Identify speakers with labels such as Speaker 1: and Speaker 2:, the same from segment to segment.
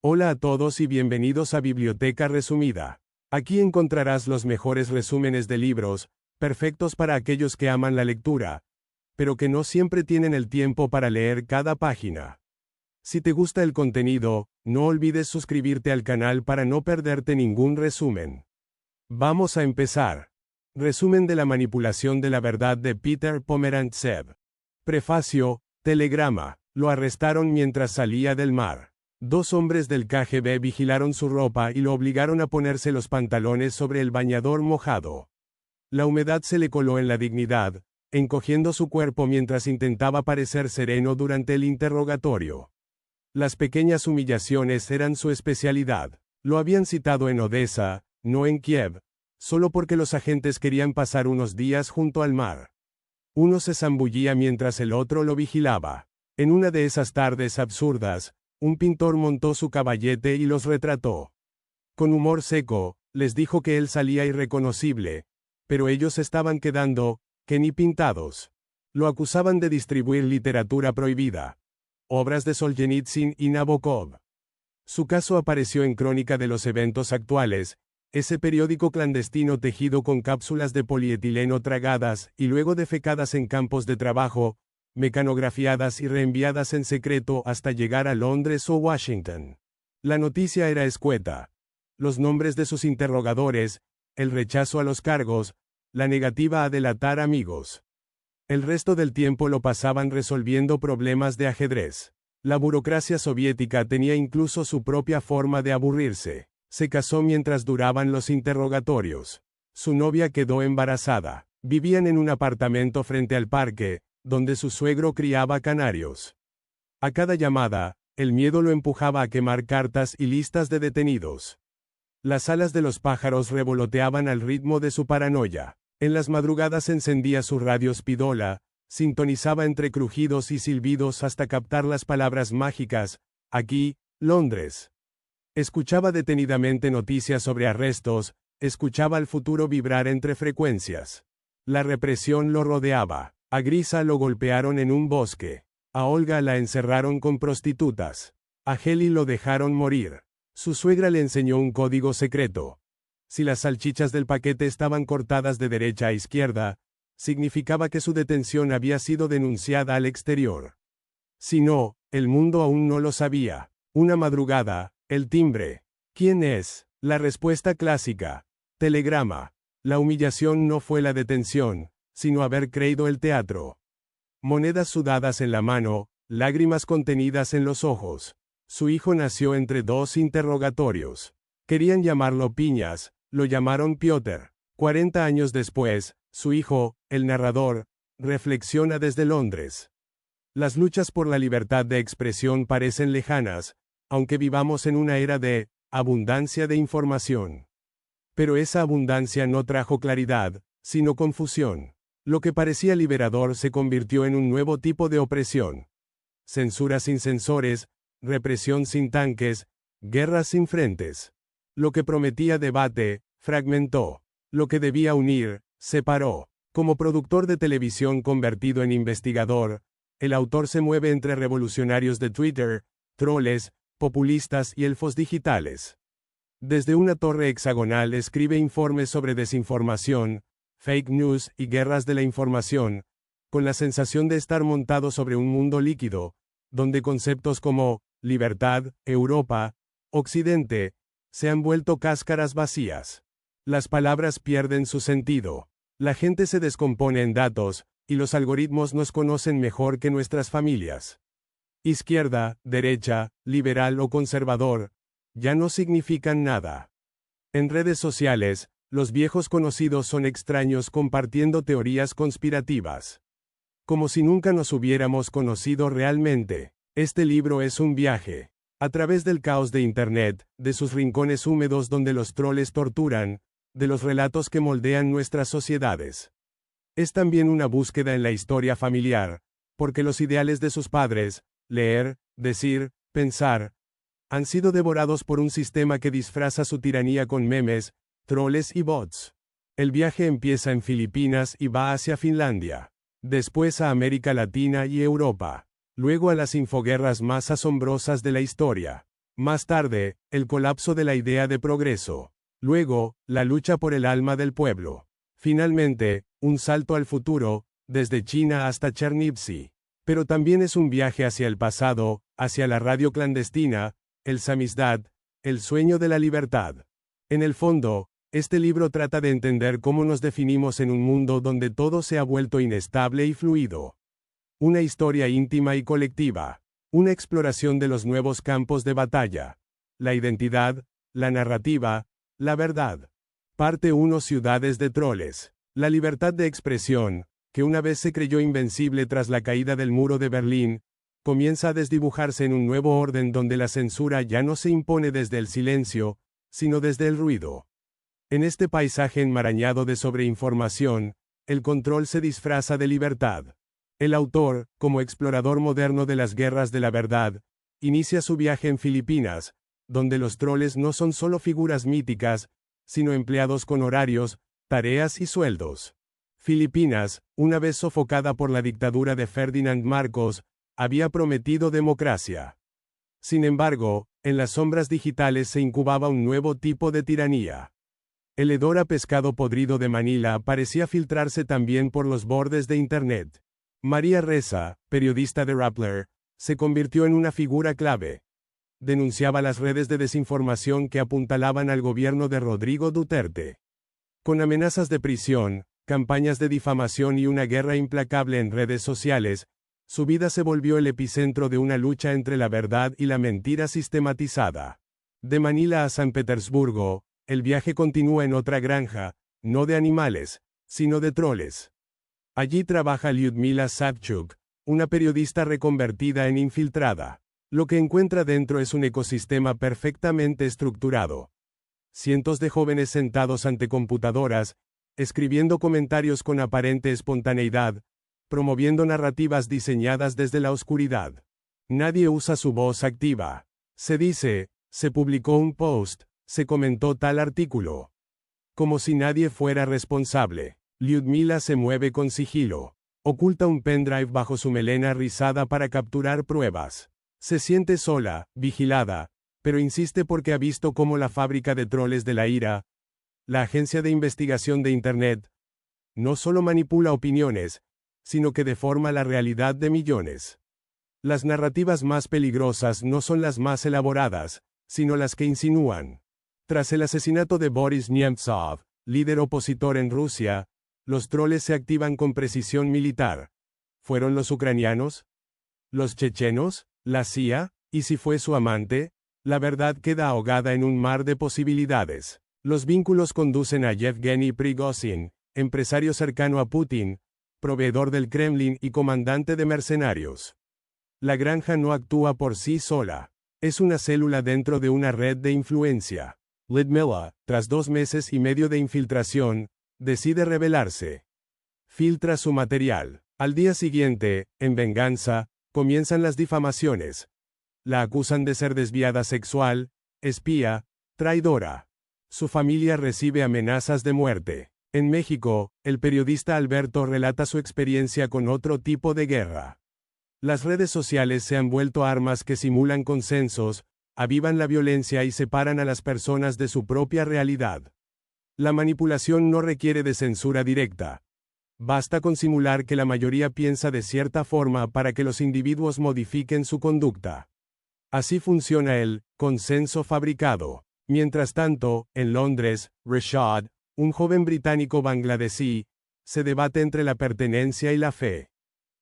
Speaker 1: Hola a todos y bienvenidos a Biblioteca Resumida. Aquí encontrarás los mejores resúmenes de libros, perfectos para aquellos que aman la lectura, pero que no siempre tienen el tiempo para leer cada página. Si te gusta el contenido, no olvides suscribirte al canal para no perderte ningún resumen. Vamos a empezar. Resumen de la manipulación de la verdad de Peter Pomerantsev. Prefacio, telegrama. Lo arrestaron mientras salía del mar. Dos hombres del KGB vigilaron su ropa y lo obligaron a ponerse los pantalones sobre el bañador mojado. La humedad se le coló en la dignidad, encogiendo su cuerpo mientras intentaba parecer sereno durante el interrogatorio. Las pequeñas humillaciones eran su especialidad. Lo habían citado en Odessa, no en Kiev, solo porque los agentes querían pasar unos días junto al mar. Uno se zambullía mientras el otro lo vigilaba. En una de esas tardes absurdas, un pintor montó su caballete y los retrató. Con humor seco, les dijo que él salía irreconocible, pero ellos estaban quedando, que ni pintados. Lo acusaban de distribuir literatura prohibida. Obras de Solzhenitsyn y Nabokov. Su caso apareció en Crónica de los Eventos Actuales, ese periódico clandestino tejido con cápsulas de polietileno tragadas y luego defecadas en campos de trabajo, mecanografiadas y reenviadas en secreto hasta llegar a Londres o Washington. La noticia era escueta. Los nombres de sus interrogadores, el rechazo a los cargos, la negativa a delatar amigos. El resto del tiempo lo pasaban resolviendo problemas de ajedrez. La burocracia soviética tenía incluso su propia forma de aburrirse. Se casó mientras duraban los interrogatorios. Su novia quedó embarazada. Vivían en un apartamento frente al parque, donde su suegro criaba canarios. A cada llamada, el miedo lo empujaba a quemar cartas y listas de detenidos. Las alas de los pájaros revoloteaban al ritmo de su paranoia. En las madrugadas encendía su radio Spidola, sintonizaba entre crujidos y silbidos hasta captar las palabras mágicas, aquí, Londres. Escuchaba detenidamente noticias sobre arrestos, escuchaba al futuro vibrar entre frecuencias. La represión lo rodeaba. A Grisa lo golpearon en un bosque. A Olga la encerraron con prostitutas. A Heli lo dejaron morir. Su suegra le enseñó un código secreto. Si las salchichas del paquete estaban cortadas de derecha a izquierda, significaba que su detención había sido denunciada al exterior. Si no, el mundo aún no lo sabía. Una madrugada, el timbre. ¿Quién es? La respuesta clásica. Telegrama. La humillación no fue la detención, sino haber creído el teatro. Monedas sudadas en la mano, lágrimas contenidas en los ojos. Su hijo nació entre dos interrogatorios. Querían llamarlo Piñas, lo llamaron Piotr. 40 años después, su hijo, el narrador, reflexiona desde Londres. Las luchas por la libertad de expresión parecen lejanas, aunque vivamos en una era de abundancia de información. Pero esa abundancia no trajo claridad, sino confusión. Lo que parecía liberador se convirtió en un nuevo tipo de opresión. Censura sin censores, represión sin tanques, guerras sin frentes. Lo que prometía debate, fragmentó. Lo que debía unir, separó. Como productor de televisión convertido en investigador, el autor se mueve entre revolucionarios de Twitter, troles, populistas y elfos digitales. Desde una torre hexagonal escribe informes sobre desinformación, fake news y guerras de la información, con la sensación de estar montado sobre un mundo líquido, donde conceptos como libertad, Europa, Occidente, se han vuelto cáscaras vacías. Las palabras pierden su sentido. La gente se descompone en datos, y los algoritmos nos conocen mejor que nuestras familias. Izquierda, derecha, liberal o conservador, ya no significan nada. En redes sociales, los viejos conocidos son extraños compartiendo teorías conspirativas. Como si nunca nos hubiéramos conocido realmente. Este libro es un viaje. A través del caos de Internet, de sus rincones húmedos donde los troles torturan, de los relatos que moldean nuestras sociedades. Es también una búsqueda en la historia familiar, porque los ideales de sus padres, leer, decir, pensar, han sido devorados por un sistema que disfraza su tiranía con memes, troles y bots. El viaje empieza en Filipinas y va hacia Finlandia. Después a América Latina y Europa. Luego a las infoguerras más asombrosas de la historia. Más tarde, el colapso de la idea de progreso. Luego, la lucha por el alma del pueblo. Finalmente, un salto al futuro, desde China hasta Chernivtsi. Pero también es un viaje hacia el pasado, hacia la radio clandestina, el samizdat, el sueño de la libertad. En el fondo, este libro trata de entender cómo nos definimos en un mundo donde todo se ha vuelto inestable y fluido. Una historia íntima y colectiva. Una exploración de los nuevos campos de batalla. La identidad, la narrativa, la verdad. Parte 1. Ciudades de troles. La libertad de expresión, que una vez se creyó invencible tras la caída del muro de Berlín, comienza a desdibujarse en un nuevo orden donde la censura ya no se impone desde el silencio, sino desde el ruido. En este paisaje enmarañado de sobreinformación, el control se disfraza de libertad. El autor, como explorador moderno de las guerras de la verdad, inicia su viaje en Filipinas, donde los troles no son solo figuras míticas, sino empleados con horarios, tareas y sueldos. Filipinas, una vez sofocada por la dictadura de Ferdinand Marcos, había prometido democracia. Sin embargo, en las sombras digitales se incubaba un nuevo tipo de tiranía. El hedor a pescado podrido de Manila parecía filtrarse también por los bordes de Internet. María Ressa, periodista de Rappler, se convirtió en una figura clave. Denunciaba las redes de desinformación que apuntalaban al gobierno de Rodrigo Duterte. Con amenazas de prisión, campañas de difamación y una guerra implacable en redes sociales, su vida se volvió el epicentro de una lucha entre la verdad y la mentira sistematizada. De Manila a San Petersburgo, el viaje continúa en otra granja, no de animales, sino de troles. Allí trabaja Lyudmila Savchuk, una periodista reconvertida en infiltrada. Lo que encuentra dentro es un ecosistema perfectamente estructurado. Cientos de jóvenes sentados ante computadoras, escribiendo comentarios con aparente espontaneidad, promoviendo narrativas diseñadas desde la oscuridad. Nadie usa su voz activa. Se dice, se publicó un post, se comentó tal artículo. Como si nadie fuera responsable. Lyudmila se mueve con sigilo. Oculta un pendrive bajo su melena rizada para capturar pruebas. Se siente sola, vigilada, pero insiste porque ha visto cómo la fábrica de troles de la ira, la agencia de investigación de Internet, no solo manipula opiniones, sino que deforma la realidad de millones. Las narrativas más peligrosas no son las más elaboradas, sino las que insinúan. Tras el asesinato de Boris Nemtsov, líder opositor en Rusia, los troles se activan con precisión militar. ¿Fueron los ucranianos? ¿Los chechenos? ¿La CIA? ¿Y si fue su amante? La verdad queda ahogada en un mar de posibilidades. Los vínculos conducen a Yevgeny Prigozhin, empresario cercano a Putin, proveedor del Kremlin y comandante de mercenarios. La granja no actúa por sí sola. Es una célula dentro de una red de influencia. Lyudmila, tras 2 meses y medio de infiltración, decide rebelarse. Filtra su material. Al día siguiente, en venganza, comienzan las difamaciones. La acusan de ser desviada sexual, espía, traidora. Su familia recibe amenazas de muerte. En México, el periodista Alberto relata su experiencia con otro tipo de guerra. Las redes sociales se han vuelto armas que simulan consensos, avivan la violencia y separan a las personas de su propia realidad. La manipulación no requiere de censura directa. Basta con simular que la mayoría piensa de cierta forma para que los individuos modifiquen su conducta. Así funciona el consenso fabricado. Mientras tanto, en Londres, Rashad, un joven británico bangladesí, se debate entre la pertenencia y la fe.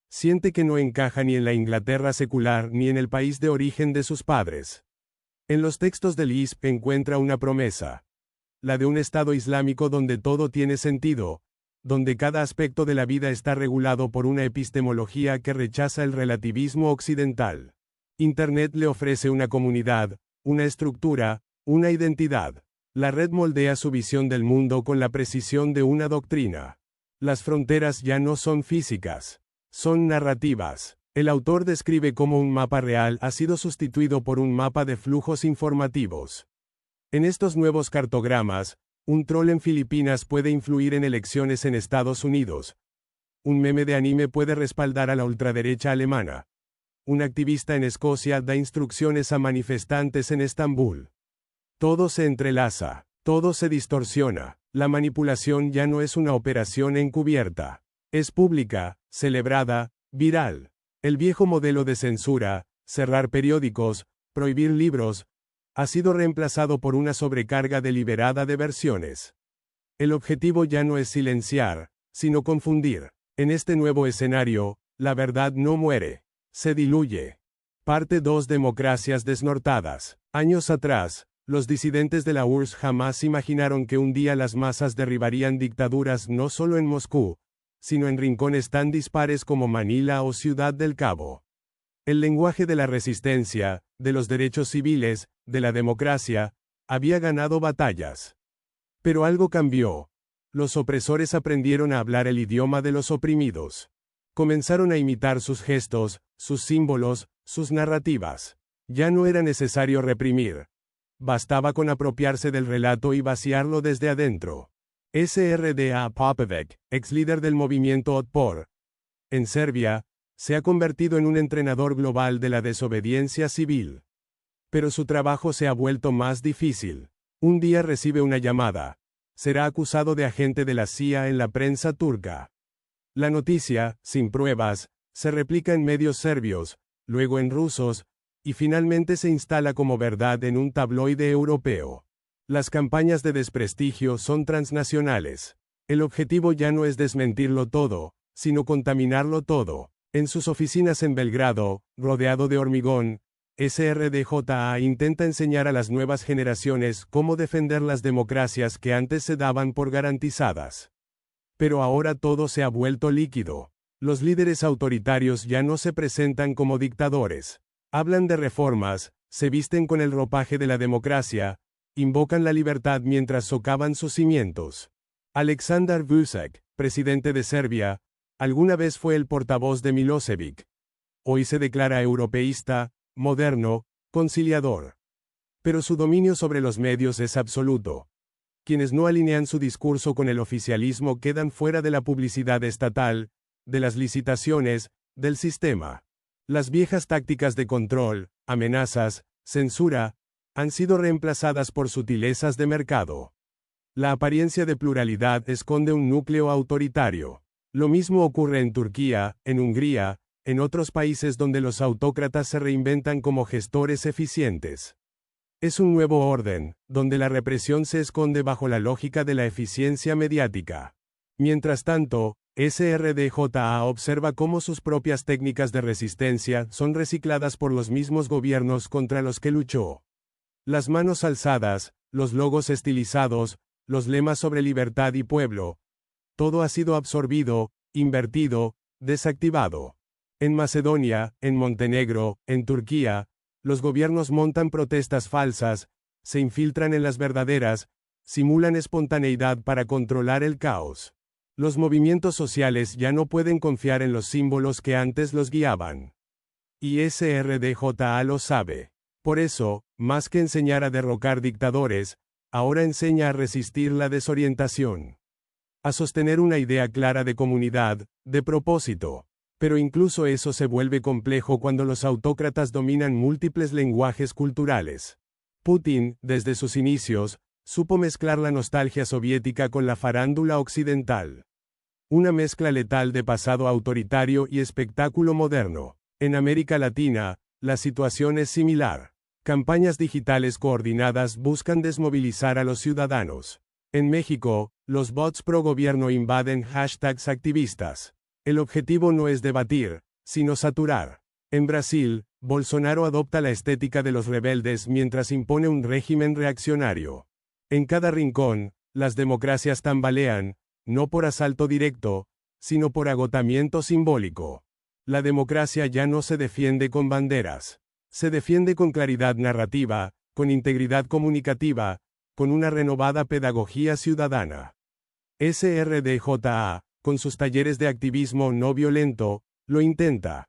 Speaker 1: Siente que no encaja ni en la Inglaterra secular ni en el país de origen de sus padres. En los textos del ISP encuentra una promesa. La de un Estado islámico donde todo tiene sentido, donde cada aspecto de la vida está regulado por una epistemología que rechaza el relativismo occidental. Internet le ofrece una comunidad, una estructura, una identidad. La red moldea su visión del mundo con la precisión de una doctrina. Las fronteras ya no son físicas, son narrativas. El autor describe cómo un mapa real ha sido sustituido por un mapa de flujos informativos. En estos nuevos cartogramas, un troll en Filipinas puede influir en elecciones en Estados Unidos. Un meme de anime puede respaldar a la ultraderecha alemana. un activista en Escocia da instrucciones a manifestantes en Estambul. Todo se entrelaza, todo se distorsiona, la manipulación ya no es una operación encubierta. Es pública, celebrada, viral. El viejo modelo de censura, cerrar periódicos, prohibir libros, ha sido reemplazado por una sobrecarga deliberada de versiones. El objetivo ya no es silenciar, sino confundir. En este nuevo escenario, la verdad no muere, se diluye. Parte 2. Democracias desnortadas. Años atrás, los disidentes de la URSS jamás imaginaron que un día las masas derribarían dictaduras no solo en Moscú, sino en rincones tan dispares como Manila o Ciudad del Cabo. El lenguaje de la resistencia, de los derechos civiles, de la democracia, había ganado batallas. Pero algo cambió. Los opresores aprendieron a hablar el idioma de los oprimidos. Comenzaron a imitar sus gestos, sus símbolos, sus narrativas. Ya no era necesario reprimir. Bastaba con apropiarse del relato y vaciarlo desde adentro. SRDA Popović, ex líder del movimiento Otpor en Serbia, se ha convertido en un entrenador global de la desobediencia civil. Pero su trabajo se ha vuelto más difícil. Un día recibe una llamada. Será acusado de agente de la CIA en la prensa turca. La noticia, sin pruebas, se replica en medios serbios, luego en rusos, y finalmente se instala como verdad en un tabloide europeo. Las campañas de desprestigio son transnacionales. El objetivo ya no es desmentirlo todo, sino contaminarlo todo. En sus oficinas en Belgrado, rodeado de hormigón, SRDJA intenta enseñar a las nuevas generaciones cómo defender las democracias que antes se daban por garantizadas. Pero ahora todo se ha vuelto líquido. Los líderes autoritarios ya no se presentan como dictadores. Hablan de reformas, se visten con el ropaje de la democracia, invocan la libertad mientras socavan sus cimientos. Aleksandar Vučić, presidente de Serbia, alguna vez fue el portavoz de Milošević. Hoy se declara europeísta, moderno, conciliador. Pero su dominio sobre los medios es absoluto. Quienes no alinean su discurso con el oficialismo quedan fuera de la publicidad estatal, de las licitaciones, del sistema. Las viejas tácticas de control, amenazas, censura, han sido reemplazadas por sutilezas de mercado. La apariencia de pluralidad esconde un núcleo autoritario. Lo mismo ocurre en Turquía, en Hungría, en otros países donde los autócratas se reinventan como gestores eficientes. Es un nuevo orden, donde la represión se esconde bajo la lógica de la eficiencia mediática. Mientras tanto, SRDJA observa cómo sus propias técnicas de resistencia son recicladas por los mismos gobiernos contra los que luchó. Las manos alzadas, los logos estilizados, los lemas sobre libertad y pueblo. Todo ha sido absorbido, invertido, desactivado. En Macedonia, en Montenegro, en Turquía, los gobiernos montan protestas falsas, se infiltran en las verdaderas, simulan espontaneidad para controlar el caos. Los movimientos sociales ya no pueden confiar en los símbolos que antes los guiaban. Y SRDJA lo sabe. Por eso, más que enseñar a derrocar dictadores, ahora enseña a resistir la desorientación. A sostener una idea clara de comunidad, de propósito. Pero incluso eso se vuelve complejo cuando los autócratas dominan múltiples lenguajes culturales. Putin, desde sus inicios, supo mezclar la nostalgia soviética con la farándula occidental. Una mezcla letal de pasado autoritario y espectáculo moderno. En América Latina, la situación es similar. Campañas digitales coordinadas buscan desmovilizar a los ciudadanos. En México, los bots pro gobierno invaden hashtags activistas. El objetivo no es debatir, sino saturar. En Brasil, Bolsonaro adopta la estética de los rebeldes mientras impone un régimen reaccionario. En cada rincón, las democracias tambalean, no por asalto directo, sino por agotamiento simbólico. La democracia ya no se defiende con banderas. Se defiende con claridad narrativa, con integridad comunicativa, con una renovada pedagogía ciudadana. SRDJA, con sus talleres de activismo no violento, lo intenta.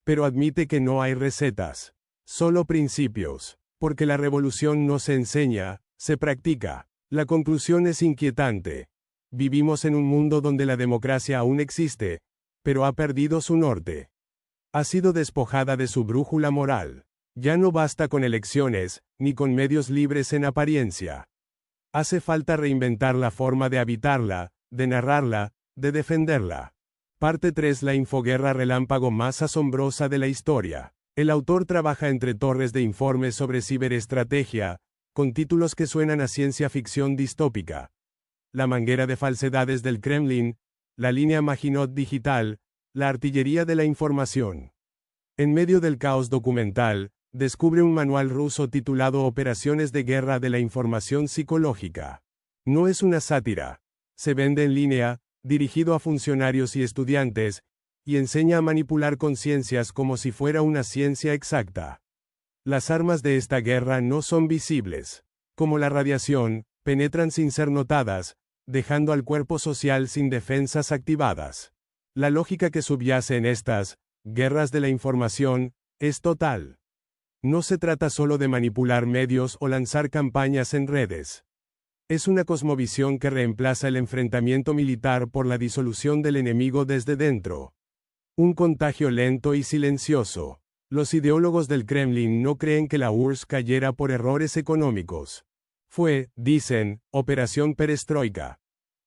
Speaker 1: Pero admite que no hay recetas. Solo principios. Porque la revolución no se enseña, se practica. La conclusión es inquietante. Vivimos en un mundo donde la democracia aún existe, pero ha perdido su norte. Ha sido despojada de su brújula moral. Ya no basta con elecciones, ni con medios libres en apariencia. Hace falta reinventar la forma de habitarla, de narrarla, de defenderla. Parte 3. La infoguerra relámpago más asombrosa de la historia. El autor trabaja entre torres de informes sobre ciberestrategia, con títulos que suenan a ciencia ficción distópica. La manguera de falsedades del Kremlin, la línea Maginot digital, la artillería de la información. En medio del caos documental, descubre un manual ruso titulado Operaciones de Guerra de la Información Psicológica. No es una sátira. Se vende en línea, dirigido a funcionarios y estudiantes, y enseña a manipular conciencias como si fuera una ciencia exacta. Las armas de esta guerra no son visibles. Como la radiación, penetran sin ser notadas, dejando al cuerpo social sin defensas activadas. La lógica que subyace en estas guerras de la información es total. No se trata solo de manipular medios o lanzar campañas en redes. Es una cosmovisión que reemplaza el enfrentamiento militar por la disolución del enemigo desde dentro. Un contagio lento y silencioso. Los ideólogos del Kremlin no creen que la URSS cayera por errores económicos. Fue, dicen, Operación Perestroika.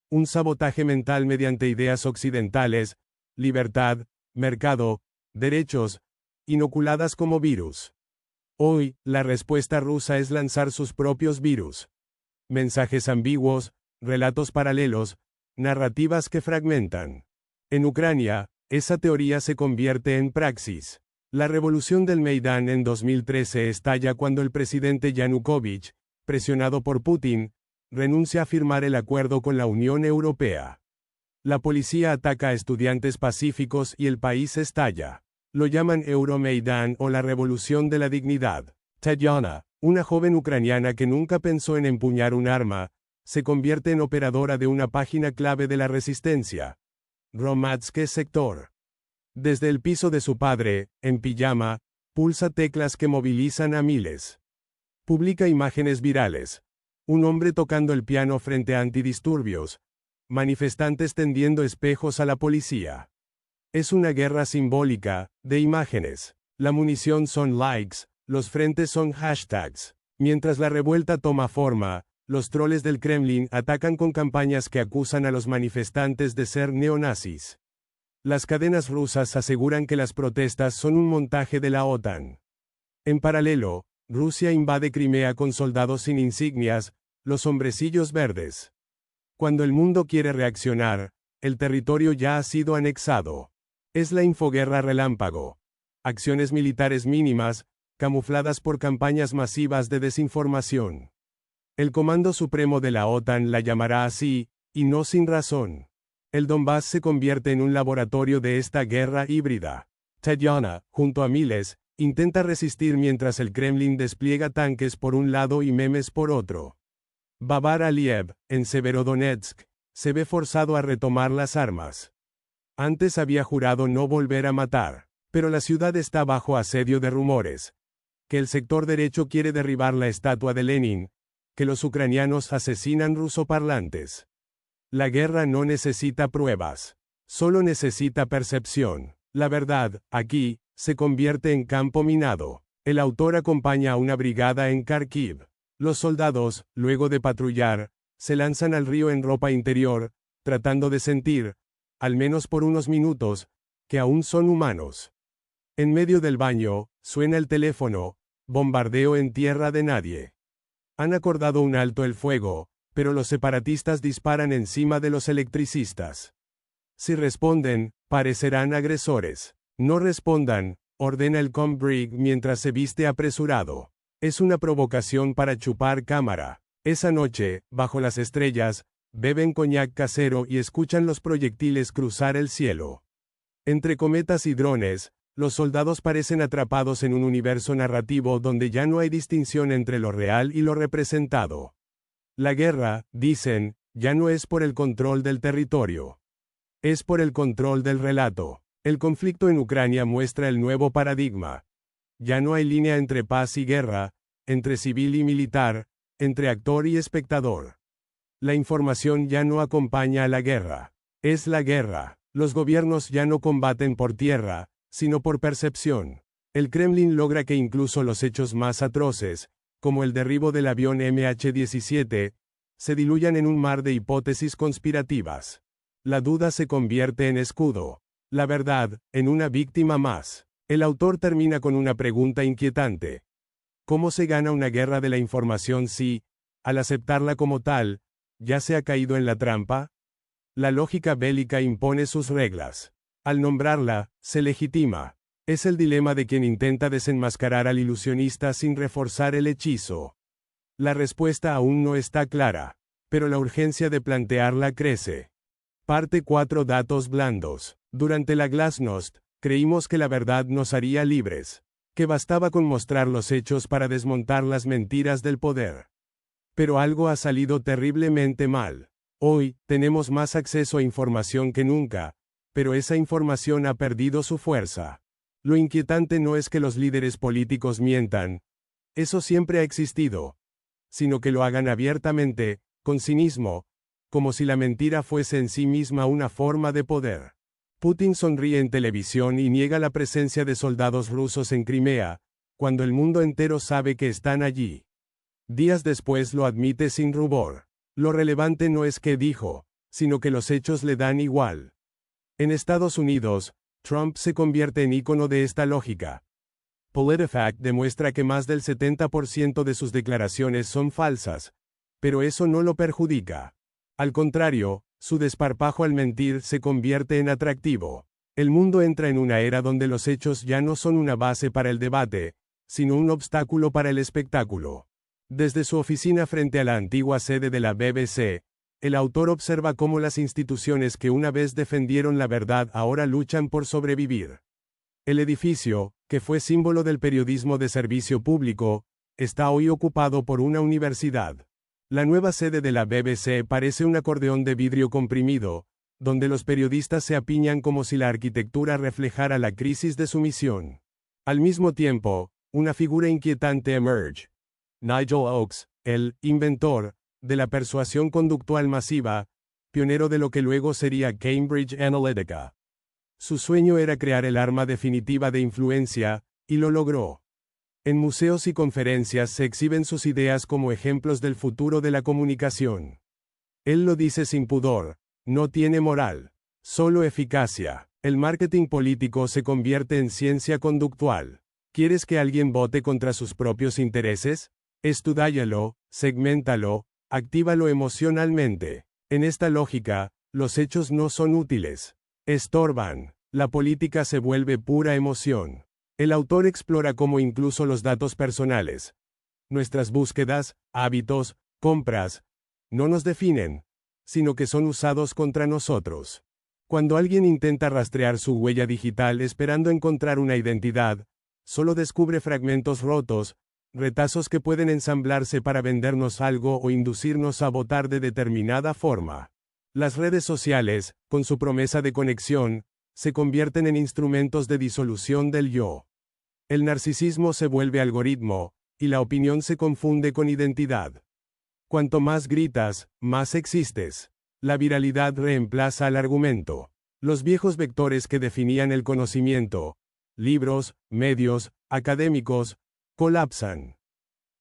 Speaker 1: Un sabotaje mental mediante ideas occidentales, libertad, mercado, derechos, inoculadas como virus. Hoy, la respuesta rusa es lanzar sus propios virus. Mensajes ambiguos, relatos paralelos, narrativas que fragmentan. En Ucrania, esa teoría se convierte en praxis. La revolución del Maidán en 2013 estalla cuando el presidente Yanukovych, presionado por Putin, renuncia a firmar el acuerdo con la Unión Europea. La policía ataca a estudiantes pacíficos y el país estalla. Lo llaman Euromaidán o la Revolución de la Dignidad. Tatiana, una joven ucraniana que nunca pensó en empuñar un arma, se convierte en operadora de una página clave de la resistencia. Hromadske Sector. Desde el piso de su padre, en pijama, pulsa teclas que movilizan a miles. Publica imágenes virales. Un hombre tocando el piano frente a antidisturbios. Manifestantes tendiendo espejos a la policía. Es una guerra simbólica, de imágenes. La munición son likes, los frentes son hashtags. Mientras la revuelta toma forma, los troles del Kremlin atacan con campañas que acusan a los manifestantes de ser neonazis. Las cadenas rusas aseguran que las protestas son un montaje de la OTAN. En paralelo, Rusia invade Crimea con soldados sin insignias, los hombrecillos verdes. Cuando el mundo quiere reaccionar, el territorio ya ha sido anexado. Es la infoguerra relámpago. Acciones militares mínimas, camufladas por campañas masivas de desinformación. El Comando Supremo de la OTAN la llamará así, y no sin razón. El Donbass se convierte en un laboratorio de esta guerra híbrida. Tatiana, junto a miles, intenta resistir mientras el Kremlin despliega tanques por un lado y memes por otro. Babar Aliyev, en Severodonetsk, se ve forzado a retomar las armas. Antes había jurado no volver a matar, pero la ciudad está bajo asedio de rumores. Que el sector derecho quiere derribar la estatua de Lenin, que los ucranianos asesinan rusoparlantes. La guerra no necesita pruebas, solo necesita percepción. La verdad, aquí, se convierte en campo minado. El autor acompaña a una brigada en Kharkiv. Los soldados, luego de patrullar, se lanzan al río en ropa interior, tratando de sentir, al menos por unos minutos, que aún son humanos. En medio del baño, suena el teléfono, bombardeo en tierra de nadie. Han acordado un alto el fuego, pero los separatistas disparan encima de los electricistas. Si responden, parecerán agresores. No respondan, ordena el Kombrig mientras se viste apresurado. Es una provocación para chupar cámara. Esa noche, bajo las estrellas, beben coñac casero y escuchan los proyectiles cruzar el cielo. Entre cometas y drones, los soldados parecen atrapados en un universo narrativo donde ya no hay distinción entre lo real y lo representado. La guerra, dicen, ya no es por el control del territorio. Es por el control del relato. El conflicto en Ucrania muestra el nuevo paradigma. Ya no hay línea entre paz y guerra, entre civil y militar, entre actor y espectador. La información ya no acompaña a la guerra. Es la guerra. Los gobiernos ya no combaten por tierra, sino por percepción. El Kremlin logra que incluso los hechos más atroces, como el derribo del avión MH17, se diluyan en un mar de hipótesis conspirativas. La duda se convierte en escudo. La verdad, en una víctima más. El autor termina con una pregunta inquietante. ¿Cómo se gana una guerra de la información si, al aceptarla como tal, ya se ha caído en la trampa? La lógica bélica impone sus reglas. Al nombrarla, se legitima. Es el dilema de quien intenta desenmascarar al ilusionista sin reforzar el hechizo. La respuesta aún no está clara, pero la urgencia de plantearla crece. Parte 4. Datos blandos. Durante la Glasnost, creímos que la verdad nos haría libres, que bastaba con mostrar los hechos para desmontar las mentiras del poder. Pero algo ha salido terriblemente mal. Hoy, tenemos más acceso a información que nunca, pero esa información ha perdido su fuerza. Lo inquietante no es que los líderes políticos mientan, eso siempre ha existido, sino que lo hagan abiertamente, con cinismo, como si la mentira fuese en sí misma una forma de poder. Putin sonríe en televisión y niega la presencia de soldados rusos en Crimea, cuando el mundo entero sabe que están allí. Días después lo admite sin rubor. Lo relevante no es qué dijo, sino que los hechos le dan igual. En Estados Unidos, Trump se convierte en ícono de esta lógica. PolitiFact demuestra que más del 70% de sus declaraciones son falsas, pero eso no lo perjudica. Al contrario, su desparpajo al mentir se convierte en atractivo. El mundo entra en una era donde los hechos ya no son una base para el debate, sino un obstáculo para el espectáculo. Desde su oficina frente a la antigua sede de la BBC, el autor observa cómo las instituciones que una vez defendieron la verdad ahora luchan por sobrevivir. El edificio, que fue símbolo del periodismo de servicio público, está hoy ocupado por una universidad. La nueva sede de la BBC parece un acordeón de vidrio comprimido, donde los periodistas se apiñan como si la arquitectura reflejara la crisis de su misión. Al mismo tiempo, una figura inquietante emerge. Nigel Oakes, el inventor de la persuasión conductual masiva, pionero de lo que luego sería Cambridge Analytica. Su sueño era crear el arma definitiva de influencia, y lo logró. En museos y conferencias se exhiben sus ideas como ejemplos del futuro de la comunicación. Él lo dice sin pudor, no tiene moral, solo eficacia. El marketing político se convierte en ciencia conductual. ¿Quieres que alguien vote contra sus propios intereses? Estúdialo, segméntalo, actívalo emocionalmente. En esta lógica, los hechos no son útiles. Estorban. La política se vuelve pura emoción. El autor explora cómo incluso los datos personales, nuestras búsquedas, hábitos, compras, no nos definen, sino que son usados contra nosotros. Cuando alguien intenta rastrear su huella digital esperando encontrar una identidad, solo descubre fragmentos rotos, retazos que pueden ensamblarse para vendernos algo o inducirnos a votar de determinada forma. Las redes sociales, con su promesa de conexión, se convierten en instrumentos de disolución del yo. El narcisismo se vuelve algoritmo, y la opinión se confunde con identidad. Cuanto más gritas, más existes. La viralidad reemplaza al argumento. Los viejos vectores que definían el conocimiento, libros, medios, académicos, colapsan.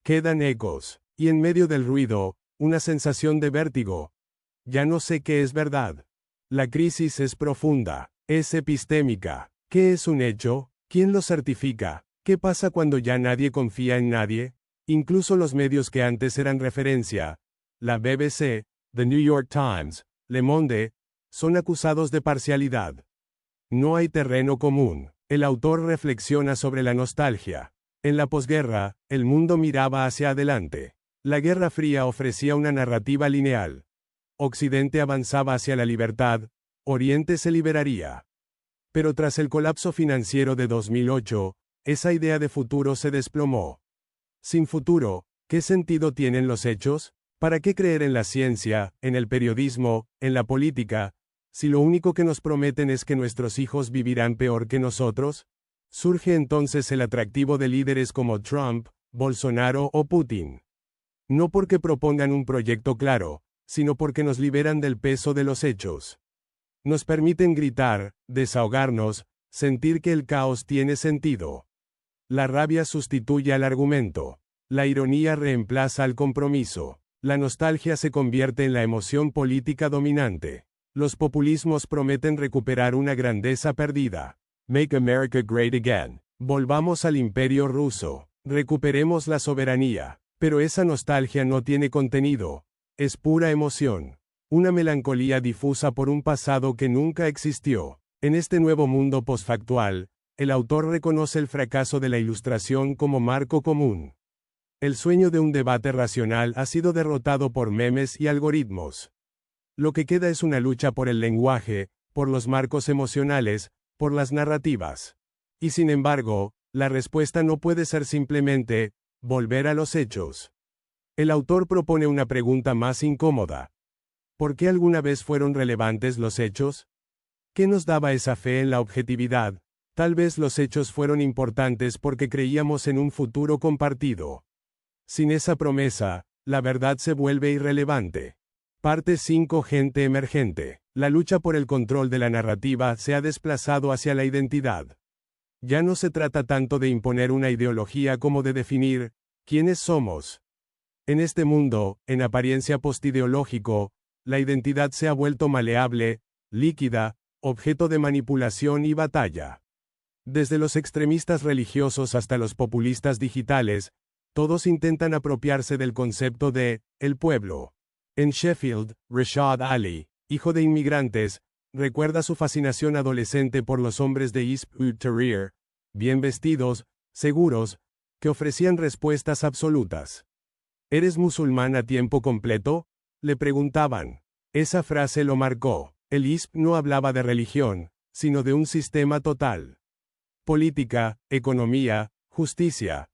Speaker 1: Quedan ecos, y en medio del ruido, una sensación de vértigo. Ya no sé qué es verdad. La crisis es profunda, es epistémica. ¿Qué es un hecho? ¿Quién lo certifica? ¿Qué pasa cuando ya nadie confía en nadie? Incluso los medios que antes eran referencia, la BBC, The New York Times, Le Monde, son acusados de parcialidad. No hay terreno común. El autor reflexiona sobre la nostalgia. En la posguerra, el mundo miraba hacia adelante. La Guerra Fría ofrecía una narrativa lineal. Occidente avanzaba hacia la libertad, Oriente se liberaría. Pero tras el colapso financiero de 2008, esa idea de futuro se desplomó. Sin futuro, ¿qué sentido tienen los hechos? ¿Para qué creer en la ciencia, en el periodismo, en la política, si lo único que nos prometen es que nuestros hijos vivirán peor que nosotros? Surge entonces el atractivo de líderes como Trump, Bolsonaro o Putin. No porque propongan un proyecto claro, sino porque nos liberan del peso de los hechos. Nos permiten gritar, desahogarnos, sentir que el caos tiene sentido. La rabia sustituye al argumento. La ironía reemplaza al compromiso. La nostalgia se convierte en la emoción política dominante. Los populismos prometen recuperar una grandeza perdida. Make America Great Again. Volvamos al imperio ruso. Recuperemos la soberanía. Pero esa nostalgia no tiene contenido. Es pura emoción. Una melancolía difusa por un pasado que nunca existió. En este nuevo mundo posfactual, el autor reconoce el fracaso de la Ilustración como marco común. El sueño de un debate racional ha sido derrotado por memes y algoritmos. Lo que queda es una lucha por el lenguaje, por los marcos emocionales, por las narrativas. Y sin embargo, la respuesta no puede ser simplemente, volver a los hechos. El autor propone una pregunta más incómoda. ¿Por qué alguna vez fueron relevantes los hechos? ¿Qué nos daba esa fe en la objetividad? Tal vez los hechos fueron importantes porque creíamos en un futuro compartido. Sin esa promesa, la verdad se vuelve irrelevante. Parte 5. Gente emergente. La lucha por el control de la narrativa se ha desplazado hacia la identidad. Ya no se trata tanto de imponer una ideología como de definir quiénes somos. En este mundo, en apariencia postideológico, la identidad se ha vuelto maleable, líquida, objeto de manipulación y batalla. Desde los extremistas religiosos hasta los populistas digitales, todos intentan apropiarse del concepto de el pueblo. En Sheffield, Rashad Ali, hijo de inmigrantes, recuerda su fascinación adolescente por los hombres de East Tahrir, bien vestidos, seguros, que ofrecían respuestas absolutas. ¿Eres musulmán a tiempo completo?, le preguntaban. Esa frase lo marcó. El ISP no hablaba de religión, sino de un sistema total. Política, economía, justicia.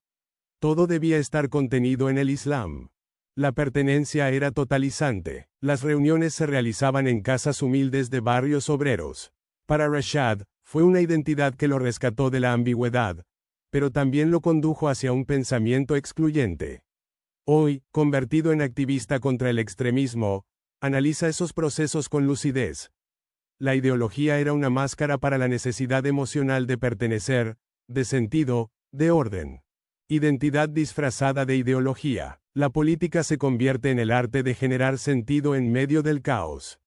Speaker 1: Todo debía estar contenido en el Islam. La pertenencia era totalizante. Las reuniones se realizaban en casas humildes de barrios obreros. Para Rashad, fue una identidad que lo rescató de la ambigüedad, pero también lo condujo hacia un pensamiento excluyente. Hoy, convertido en activista contra el extremismo, analiza esos procesos con lucidez. La ideología era una máscara para la necesidad emocional de pertenecer, de sentido, de orden. Identidad disfrazada de ideología. La política se convierte en el arte de generar sentido en medio del caos.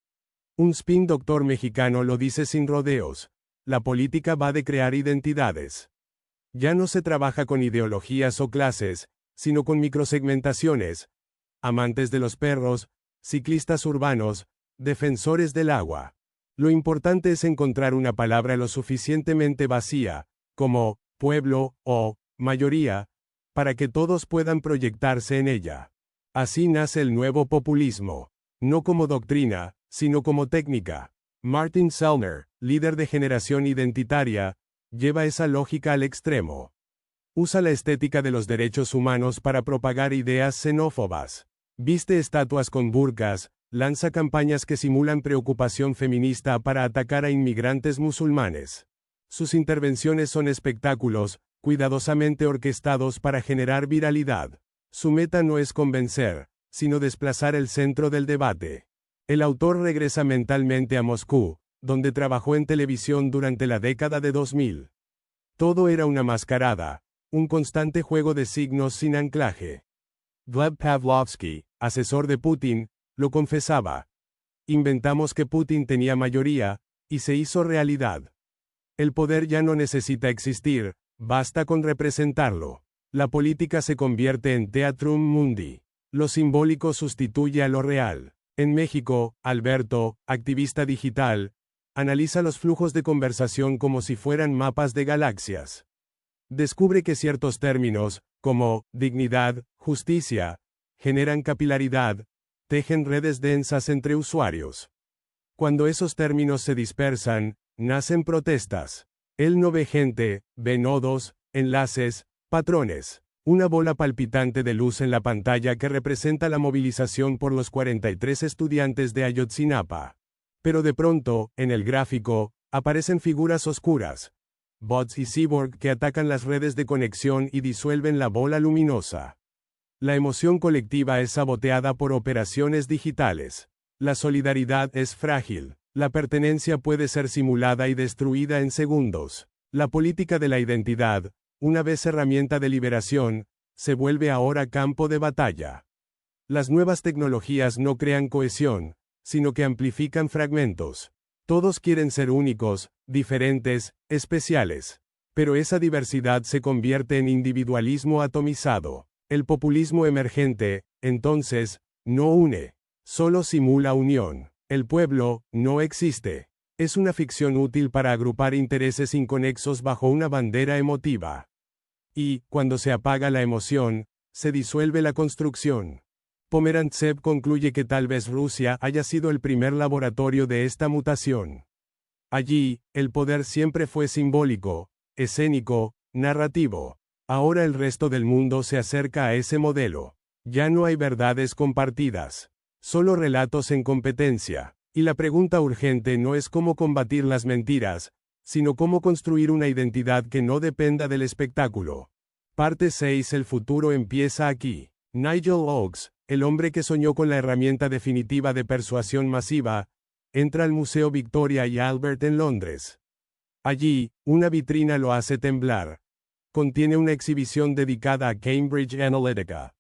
Speaker 1: Un spin doctor mexicano lo dice sin rodeos. La política va de crear identidades. Ya no se trabaja con ideologías o clases, sino con microsegmentaciones. Amantes de los perros, ciclistas urbanos, defensores del agua. Lo importante es encontrar una palabra lo suficientemente vacía, como pueblo o mayoría, para que todos puedan proyectarse en ella. Así nace el nuevo populismo. No como doctrina, sino como técnica. Martin Sellner, líder de Generación Identitaria, lleva esa lógica al extremo. Usa la estética de los derechos humanos para propagar ideas xenófobas. Viste estatuas con burkas, lanza campañas que simulan preocupación feminista para atacar a inmigrantes musulmanes. Sus intervenciones son espectáculos, cuidadosamente orquestados para generar viralidad. Su meta no es convencer, sino desplazar el centro del debate. El autor regresa mentalmente a Moscú, donde trabajó en televisión durante la década de 2000. Todo era una mascarada, un constante juego de signos sin anclaje. Gleb Pavlovsky, asesor de Putin, lo confesaba. Inventamos que Putin tenía mayoría, y se hizo realidad. El poder ya no necesita existir, basta con representarlo. La política se convierte en Theatrum Mundi. Lo simbólico sustituye a lo real. En México, Alberto, activista digital, analiza los flujos de conversación como si fueran mapas de galaxias. Descubre que ciertos términos, como dignidad, justicia, generan capilaridad, tejen redes densas entre usuarios. Cuando esos términos se dispersan, nacen protestas. Él no ve gente, ve nodos, enlaces, patrones. Una bola palpitante de luz en la pantalla que representa la movilización por los 43 estudiantes de Ayotzinapa. Pero de pronto, en el gráfico, aparecen figuras oscuras. Bots y cyborg que atacan las redes de conexión y disuelven la bola luminosa. La emoción colectiva es saboteada por operaciones digitales. La solidaridad es frágil. La pertenencia puede ser simulada y destruida en segundos. La política de la identidad, una vez herramienta de liberación, se vuelve ahora campo de batalla. Las nuevas tecnologías no crean cohesión, sino que amplifican fragmentos. Todos quieren ser únicos, diferentes, especiales. Pero esa diversidad se convierte en individualismo atomizado. El populismo emergente, entonces, no une. Solo simula unión. El pueblo, no existe. Es una ficción útil para agrupar intereses inconexos bajo una bandera emotiva. Y, cuando se apaga la emoción, se disuelve la construcción. Pomerantsev concluye que tal vez Rusia haya sido el primer laboratorio de esta mutación. Allí, el poder siempre fue simbólico, escénico, narrativo. Ahora el resto del mundo se acerca a ese modelo. Ya no hay verdades compartidas. Solo relatos en competencia. Y la pregunta urgente no es cómo combatir las mentiras, sino cómo construir una identidad que no dependa del espectáculo. Parte 6. El futuro empieza aquí. Nigel Oakes, el hombre que soñó con la herramienta definitiva de persuasión masiva, entra al Museo Victoria y Albert en Londres. Allí, una vitrina lo hace temblar. Contiene una exhibición dedicada a Cambridge Analytica.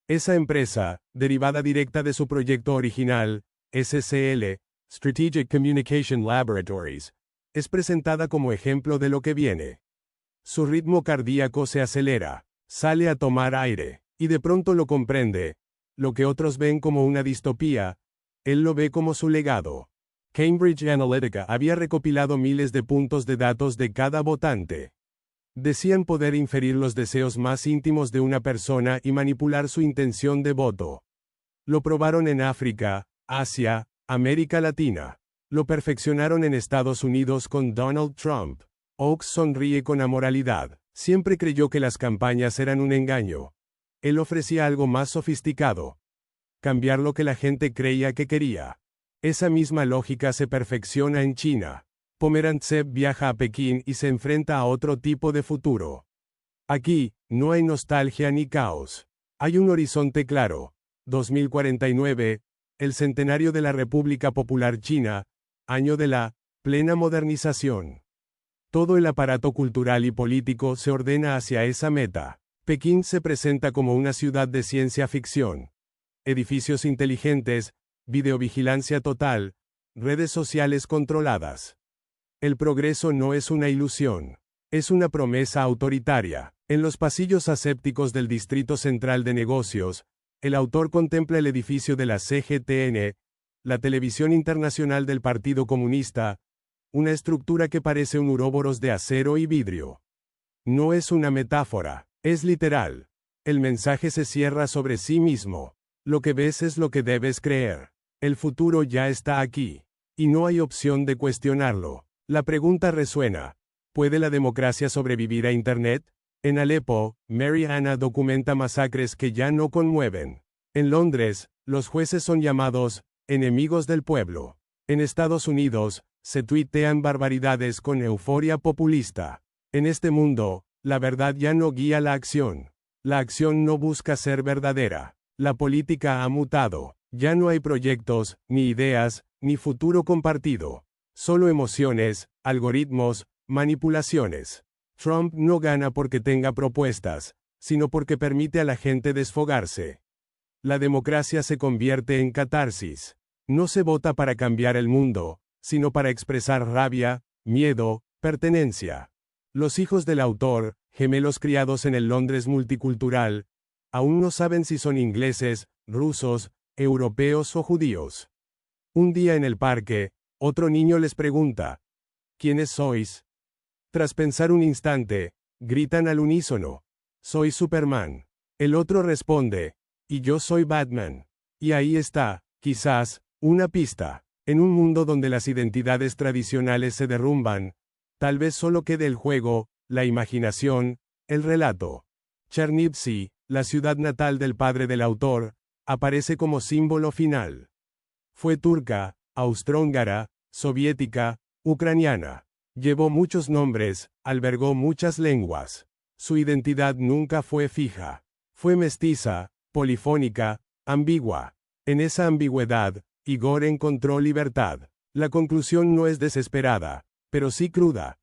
Speaker 1: Esa empresa, derivada directa de su proyecto original, SCL, Strategic Communication Laboratories, es presentada como ejemplo de lo que viene. Su ritmo cardíaco se acelera, sale a tomar aire, y de pronto lo comprende. Lo que otros ven como una distopía, él lo ve como su legado. Cambridge Analytica había recopilado miles de puntos de datos de cada votante. Decían poder inferir los deseos más íntimos de una persona y manipular su intención de voto. Lo probaron en África, Asia, América Latina. Lo perfeccionaron en Estados Unidos con Donald Trump. Oakes sonríe con amoralidad. Siempre creyó que las campañas eran un engaño. Él ofrecía algo más sofisticado. Cambiar lo que la gente creía que quería. Esa misma lógica se perfecciona en China. Pomerantsev viaja a Pekín y se enfrenta a otro tipo de futuro. Aquí, no hay nostalgia ni caos. Hay un horizonte claro. 2049, el centenario de la República Popular China, año de la plena modernización. Todo el aparato cultural y político se ordena hacia esa meta. Pekín se presenta como una ciudad de ciencia ficción. Edificios inteligentes, videovigilancia total, redes sociales controladas. El progreso no es una ilusión. Es una promesa autoritaria. En los pasillos asépticos del Distrito Central de Negocios, el autor contempla el edificio de la CGTN, la televisión internacional del Partido Comunista, una estructura que parece un uroboros de acero y vidrio. No es una metáfora, es literal. El mensaje se cierra sobre sí mismo. Lo que ves es lo que debes creer. El futuro ya está aquí. Y no hay opción de cuestionarlo. La pregunta resuena. ¿Puede la democracia sobrevivir a Internet? En Alepo, Mary Anna documenta masacres que ya no conmueven. En Londres, los jueces son llamados enemigos del pueblo. En Estados Unidos, se tuitean barbaridades con euforia populista. En este mundo, la verdad ya no guía la acción. La acción no busca ser verdadera. La política ha mutado. Ya no hay proyectos, ni ideas, ni futuro compartido. Solo emociones, algoritmos, manipulaciones. Trump no gana porque tenga propuestas, sino porque permite a la gente desfogarse. La democracia se convierte en catarsis. No se vota para cambiar el mundo, sino para expresar rabia, miedo, pertenencia. Los hijos del autor, gemelos criados en el Londres multicultural, aún no saben si son ingleses, rusos, europeos o judíos. Un día en el parque, otro niño les pregunta, ¿quiénes sois? Tras pensar un instante, gritan al unísono, soy Superman. El otro responde, y yo soy Batman. Y ahí está, quizás, una pista. En un mundo donde las identidades tradicionales se derrumban, tal vez solo quede el juego, la imaginación, el relato. Chernivtsi, la ciudad natal del padre del autor, aparece como símbolo final. Fue turca, austrohúngara, soviética, ucraniana. Llevó muchos nombres, albergó muchas lenguas. Su identidad nunca fue fija. Fue mestiza, polifónica, ambigua. En esa ambigüedad, Igor encontró libertad. La conclusión no es desesperada, pero sí cruda.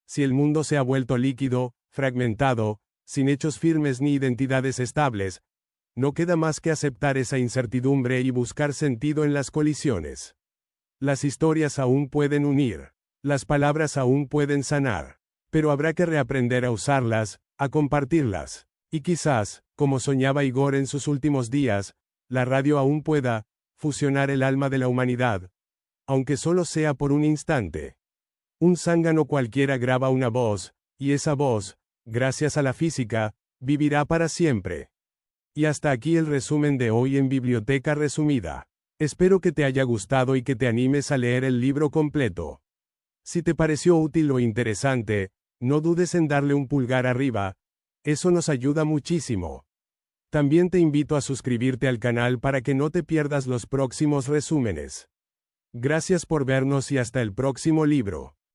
Speaker 1: Si el mundo se ha vuelto líquido, fragmentado, sin hechos firmes ni identidades estables, no queda más que aceptar esa incertidumbre y buscar sentido en las colisiones. Las historias aún pueden unir. Las palabras aún pueden sanar. Pero habrá que reaprender a usarlas, a compartirlas. Y quizás, como soñaba Igor en sus últimos días, la radio aún pueda fusionar el alma de la humanidad, aunque solo sea por un instante. Un zángano cualquiera graba una voz, y esa voz, gracias a la física, vivirá para siempre. Y hasta aquí el resumen de hoy en Biblioteca Resumida. Espero que te haya gustado y que te animes a leer el libro completo. Si te pareció útil o interesante, no dudes en darle un pulgar arriba, eso nos ayuda muchísimo. También te invito a suscribirte al canal para que no te pierdas los próximos resúmenes. Gracias por vernos y hasta el próximo libro.